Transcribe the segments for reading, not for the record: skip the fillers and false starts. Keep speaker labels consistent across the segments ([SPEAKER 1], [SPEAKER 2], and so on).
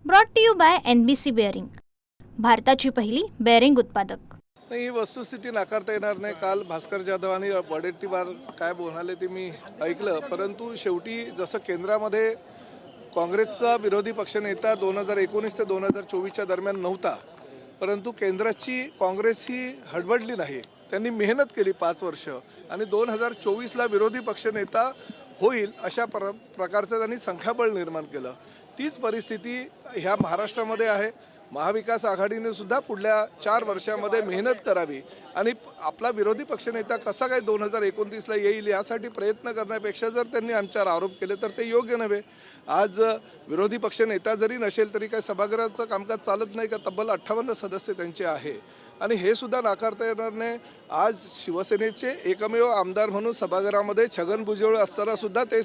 [SPEAKER 1] Brought to you by NBC bearing, भारताची पहिली bearing उत्पादक।
[SPEAKER 2] नाही, ही वस्तुस्थिती नाकारता येणार नाही। काल भास्कर जाधव आणि वडेट्टीवार काय बोलले ते मी ऐकलं, परंतु शेवटी जसं केंद्रामध्ये काँग्रेसचा विरोधी पक्षनेता 2019 ते 2024च्या दरम्यान नव्हता, परंतु केंद्राची काँग्रेस ही हडवडली नाही। त्यांनी मेहनत केली 5 वर्ष आणि 2024ला विरोधी पक्षनेता होईल अशा प्रकारचं त्यांनी संख्याबळ निर्माण केलं। तीच परिस्थिती ह्या महाराष्ट्रामध्ये आहे। महाविकास आघाडीने सुद्धा पुढल्या 4 वर्षांमध्ये मेहनत करावी आणि आपला विरोधी पक्षनेता कसा काय 2029ला येईल यासाठी प्रयत्न करण्यापेक्षा जर त्यांनी आमच्यावर आरोप केले तर ते योग्य नव्हे। आज विरोधी पक्षनेता जरी नसेल तरी काय सभागृहाचं कामकाज चालत नाही का? तब्बल 58 सदस्य त्यांचे आहे आणि हे सुद्धा नाकारता येणार नाही। आज शिवसेनेचे एकमेव आमदार म्हणून सभागृहामध्ये छगन भुजबळ असताना सुद्धा ते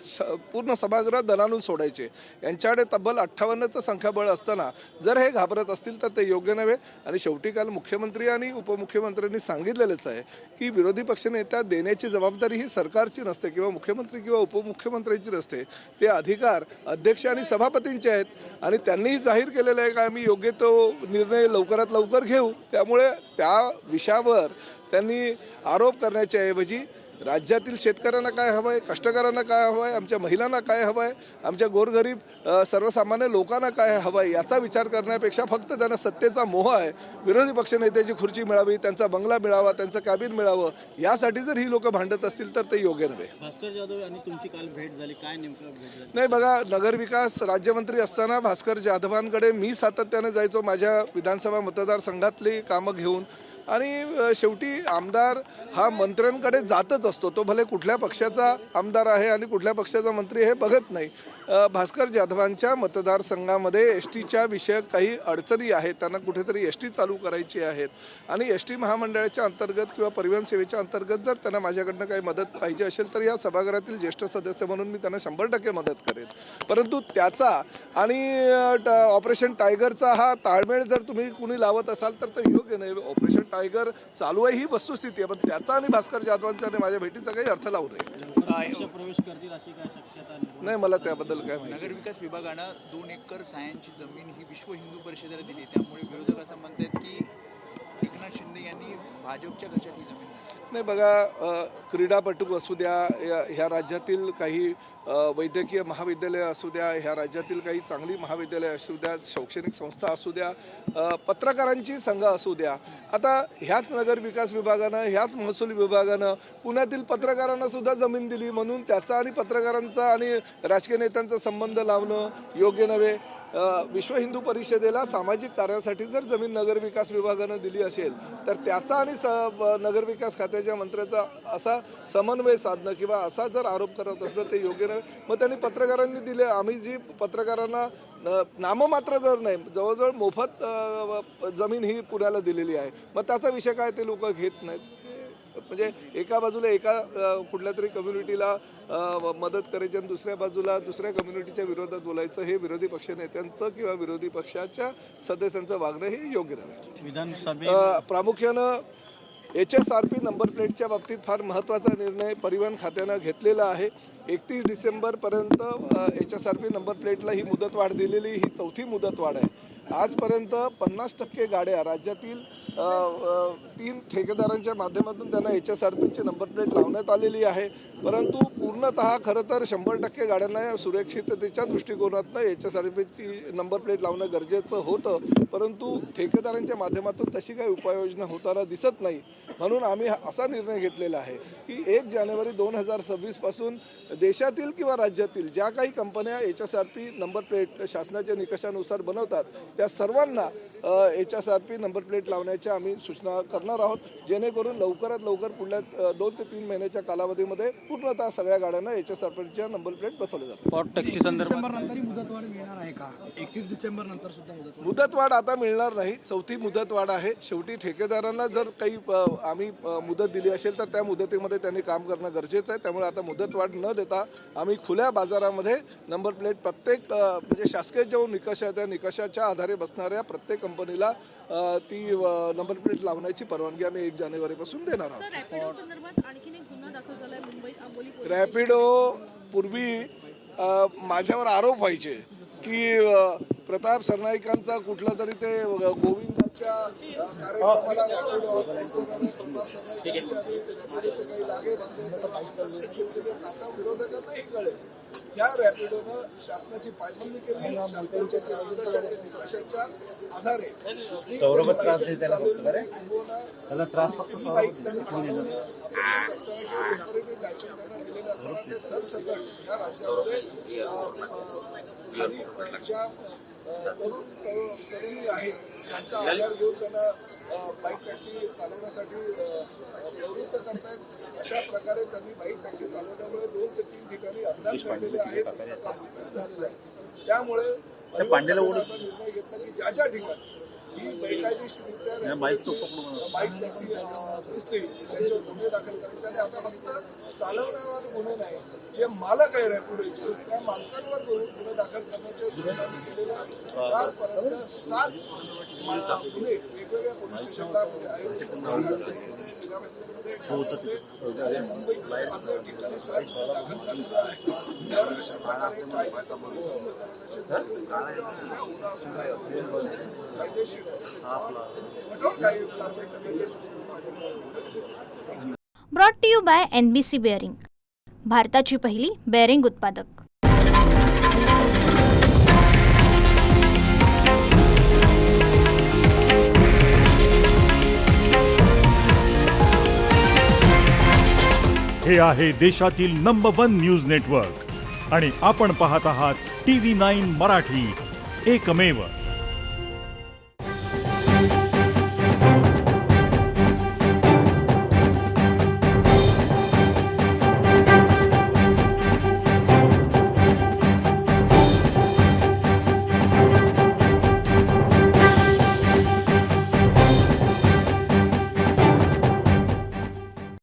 [SPEAKER 2] पूर्ण सभागृह दणानून सोडायचे। यांच्याकडे तब्बल 58चं संख्याबळ असताना जर हे घाबरत असतील तर ते योग्य नव्हे। आणि शेवटी काल मुख्यमंत्री आणि उपमुख्यमंत्र्यांनी सांगितलेलंच आहे की विरोधी पक्षनेता देण्याची जबाबदारी ही सरकारची नसते किंवा मुख्यमंत्री किंवा उपमुख्यमंत्र्यांची नसते, ते अधिकार अध्यक्ष आणि सभापतींचे आहेत आणि त्यांनीही जाहीर केलेलं आहे की आम्ही योग्य तो निर्णय लवकरात लवकर घेऊ। त्यामुळे त्या विषयावर त्यांनी आरोप करण्याच्या ऐवजी राज्यातील शेतकऱ्यांना काय हवं आहे, कष्टकऱ्यांना काय हवं आहे, आमच्या महिलांना काय हवं आहे, आमच्या गोरगरीब सर्वसामान्य लोकांना काय हवं आहे याचा विचार करण्यापेक्षा फक्त त्यांना सत्तेचा मोह आहे। विरोधी पक्षनेत्याची खुर्ची मिळावी, त्यांचा बंगला मिळावा, त्यांचं कॅबिन मिळावं यासाठी जर ही लोक भांडत असतील तर ते योग्य नव्हे।
[SPEAKER 3] भास्कर जाधव आणि तुमची काल भेट झाली, काय नेमकं भेट झाली?
[SPEAKER 2] नाही बघा, नगरविकास राज्यमंत्री असताना भास्कर जाधवांकडे मी सातत्याने जायचो माझ्या विधानसभा मतदारसंघातली कामं घेऊन आणि शेवटी आमदार हा मंत्र्यांकडे जातच असतो, तो भले कुठल्या पक्षाचा आमदार आहे आणि कुठल्या पक्षाचा मंत्री हे बघत नाही। भास्कर जाधवांच्या मतदारसंघामध्ये एसटीच्या विषयक काही अडचणी आहेत, त्यांना कुठेतरी एसटी चालू करायची आहेत आणि एसटी महामंडळाच्या अंतर्गत किंवा परिवहन सेवेच्या अंतर्गत जर त्यांना माझ्याकडनं काही मदत पाहिजे असेल तर या सभागृहातील ज्येष्ठ सदस्य म्हणून मी त्यांना 100% मदत करेन। परंतु त्याचा आणि ऑपरेशन टायगरचा हा ताळमेळ जर तुम्ही कुणी लावत असाल तर ते योग्य नाही। ऑपरेशन टायगर चालू आहे ही वस्तुस्थिती आहे, पण त्याचा आणि भास्कर जाधवांचा आणि माझ्या भेटीचा काही अर्थ लावू नये।
[SPEAKER 3] प्रवेश करतील अशी काय शक्यता
[SPEAKER 2] नाही, मला त्याबद्दल काय माहिती।
[SPEAKER 4] नगरविकास विभागानं 2 एकर सायांची जमीन ही विश्व हिंदू परिषदेला दिली, त्यामुळे विरोधक असं म्हणतात की एकनाथ शिंदे यांनी भाजपच्या घशात ही जमीन
[SPEAKER 2] नाही बघा, क्रीडापटू असू द्या, ह्या राज्यातील काही वैद्यकीय महाविद्यालय असू द्या, ह्या राज्यातील काही चांगली महाविद्यालय असू द्या, शैक्षणिक संस्था असू द्या, पत्रकारांची संघ असू द्या, आता ह्याच नगर विकास विभागानं ह्याच महसूल विभागानं पुण्यातील पत्रकारांना सुद्धा जमीन दिली, म्हणून त्याचा आणि पत्रकारांचा आणि राजकीय नेत्यांचा संबंध लावणं योग्य नव्हे। विश्व हिंदू परिषदेला सामाजिक कार्यासाठी जर जमीन नगरविकास विभागानं दिली असेल तर त्याचा आणि नगरविकास खात्याच्या मंत्र्याचा असा समन्वय साधणं किंवा असा जर आरोप करत असणं ते योग्य नाही। मग त्यांनी पत्रकारांनी दिले, आम्ही जी पत्रकारांना नाममात्र दर नाही, जवळजवळ मोफत जमीन ही पुण्याला दिलेली आहे, मग त्याचा विषय काय ते लोक घेत नाहीत। म्हणजे एका बाजूला एका कुठल्या तरी कम्युनिटीला मदत करायची आणि दुसऱ्या बाजूला दुसऱ्या कम्युनिटीच्या विरोधात बोलायचं, हे विरोधी पक्ष नेत्यांचं किंवा विरोधी पक्षाच्या सदस्यांचं वागणं हे योग्य नाही। प्रामुख्यानं HSRP नंबर प्लेटच्या बाबतीत फार महत्त्वाचा निर्णय परिवहन खात्यानं घेतलेला आहे। 31 डिसेंबरपर्यंत HSRP नंबर प्लेटला ही मुदतवाढ दिलेली, ही 4थी मुदतवाढ आहे। आजपर्यंत 50% गाड्या राज्यातील 3 ठेकेदारांच्या माध्यमातून त्यांना HSRPची नंबर प्लेट लावण्यात आलेली आहे, परंतु पूर्णतः खरं तर 100% गाड्यांना सुरक्षिततेच्या दृष्टिकोनातून HSRPची नंबर प्लेट लावणं गरजेचं होतं, परंतु ठेकेदारांच्या माध्यमातून तशी काही उपाययोजना होताना दिसत नाही। म्हणून आम्ही असा निर्णय घेतलेला आहे की 1 जानेवारी 2026 पासून देशातील किंवा राज्यातील ज्या काही कंपन्या HSRP नंबर प्लेट शासनाच्या निकषानुसार बनवतात त्या सर्वांना HSRP नंबर प्लेट लावण्याच्या आम्ही सूचना करणार आहोत, जेणेकरून लवकरात लवकर पुढल्या 2 ते 3 महिन्याच्या कालावधीमध्ये पूर्णतः सगळ्या गाड्यांना HSRPच्या नंबर प्लेट बसवले जातात।
[SPEAKER 3] स्पॉट टॅक्सी संदर्भात
[SPEAKER 5] मुदतवाढ मिळणार आहे का? 31 डिसेंबर नंतर सुद्धा
[SPEAKER 2] मुदतवाढ आता मिळणार नाही, 4थी मुदतवाढ आहे। शेवटी ठेकेदारांना जर काही आम्ही मुदत दिली असेल तर त्या मुदतीमध्ये त्यांनी काम करणं गरजेचं आहे। त्यामुळे आता मुदतवाढ न देता आम्ही खुल्या बाजारामध्ये नंबर प्लेट प्रत्येक म्हणजे शासकीय जो निकष आहे त्या निकषाच्या आधारे बसणाऱ्या प्रत्येक कंपनीला ती नंबर प्लेट लावण्याची परवानगी आम्ही 1 जानेवारीपासून देणार आहोत। रॅपिडो पूर्वी माझ्यावर आरोप व्हायचे की प्रताप सरनाईकांचा कुठला तरी ते गोविंदाच्या कार्यक्रमाला रॅपिडो स्पॉन्सर करणे, प्रताप सरनाईकांच्या आणि रॅपिडोचे काही लागे बांधले तर स्पॉन्सरशिप घेतलेली आता विरोधकांनाही कळेल. ज्या रॅपिडोनं शासनाची पायबंदी केली, शासनाच्या ज्या निकष आहेत, त्या निकषाच्या आधारे ही बाईक त्यांनी चालवणं अपेक्षित असताना किंवा टेम्पररी लायसन्स त्यांना दिलेलं असताना ते सरसकट या राज्यामध्ये खाली ज्या तरुणी आहेत त्यांचा आधार घेऊन त्यांना बाईक टॅक्सी चालवण्यासाठी प्रवृत्त करतायत. अशा प्रकारे त्यांनी बाईक टॅक्सी चालवल्यामुळे 2 ते 3 ठिकाणी अपघात घडलेले आहेत, त्याचा मृत्यू झालेला आहे. त्यामुळे असा निर्णय घेतला की ज्या ठिकाणी ही बेकायदेशीररित्या बाईक टॅक्सी दिसली त्यांच्यावर गुन्हे दाखल करायचे आणि आता फक्त चालवण्यावर गुन्हे नाही, जे मालक आहे रॅपिडोचे त्या मालकांवर गुन्हे दाखल करण्याच्या सूचना केलेल्या. कालपर्यंत 7 गुन्हे वेगवेगळ्या पोलीस स्टेशनला मुंबईत अन्य ठिकाणी 7 गुन्हे दाखल झालेले आहेत. तर अशा प्रकारे कायद्याचा भंग करत असेल कायदेशीर कठोर काही कारवाई करण्याची सूचना माझ्या.
[SPEAKER 1] Brought to you by NBC bearing, भारताची पहिली बेअरिंग उत्पादक.
[SPEAKER 6] हे आहे देशातील नंबर 1 न्यूज नेटवर्क आणि आपण पाहत आहात TV9 मराठी, एकमेव.